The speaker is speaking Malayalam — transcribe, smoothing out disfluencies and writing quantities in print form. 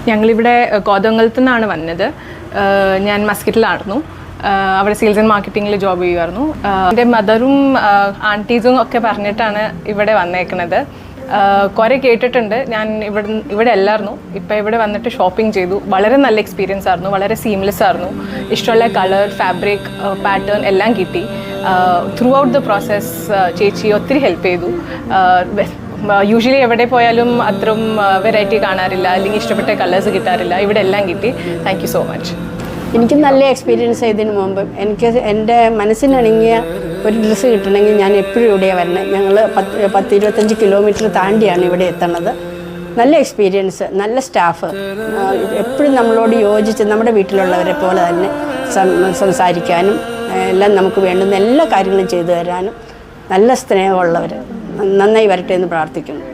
ഞങ്ങളിവിടെ കോതമംഗലത്തു നിന്നാണ് വന്നത്. ഞാൻ മസ്കറ്റിലായിരുന്നു. അവിടെ സെയിൽസ് ആൻഡ് മാർക്കറ്റിങ്ങിൽ ജോബ് ചെയ്യുമായിരുന്നു. എൻ്റെ മദറും ആൻറ്റീസും ഒക്കെ പറഞ്ഞിട്ടാണ് ഇവിടെ വന്നേക്കുന്നത്. കുറേ കേട്ടിട്ടുണ്ട്. ഞാൻ ഇവിടെ അല്ലായിരുന്നു. ഇപ്പോൾ ഇവിടെ വന്നിട്ട് ഷോപ്പിംഗ് ചെയ്തു. വളരെ നല്ല എക്സ്പീരിയൻസ് ആയിരുന്നു. വളരെ സീംലെസ് ആയിരുന്നു. ഇഷ്ടമുള്ള കളർ, ഫാബ്രിക്, പാറ്റേൺ എല്ലാം കിട്ടി. ത്രൂ ഔട്ട് ദ പ്രോസസ്സ് ചേച്ചി ഒത്തിരി ഹെൽപ്പ് ചെയ്തു. യൂഷ്വലി എവിടെ പോയാലും അത്രയും വെറൈറ്റി കാണാറില്ല, അല്ലെങ്കിൽ ഇഷ്ടപ്പെട്ട കളേഴ്സ് കിട്ടാറില്ല. ഇവിടെ എല്ലാം കിട്ടി. Thank you so much. എനിക്ക് നല്ല എക്സ്പീരിയൻസ് ചെയ്തതിന് മുമ്പ് എനിക്ക് എൻ്റെ മനസ്സിനിണങ്ങിയ ഒരു ഡ്രസ്സ് കിട്ടണമെങ്കിൽ ഞാൻ എപ്പോഴും ഇവിടെയാണ് വരണത്. ഞങ്ങൾ 10-25 കിലോമീറ്റർ താണ്ടിയാണ് ഇവിടെ എത്തുന്നത്. നല്ല എക്സ്പീരിയൻസ്, നല്ല സ്റ്റാഫ്, എപ്പോഴും നമ്മളോട് യോജിച്ച് നമ്മുടെ വീട്ടിലുള്ളവരെ പോലെ തന്നെ സംസാരിക്കാനും എല്ലാം നമുക്ക് വേണ്ടുന്ന എല്ലാ കാര്യങ്ങളും ചെയ്തു തരാനും നല്ല സ്നേഹമുള്ളവർ. നന്നായി വരട്ടെ എന്ന് പ്രാർത്ഥിക്കുന്നു.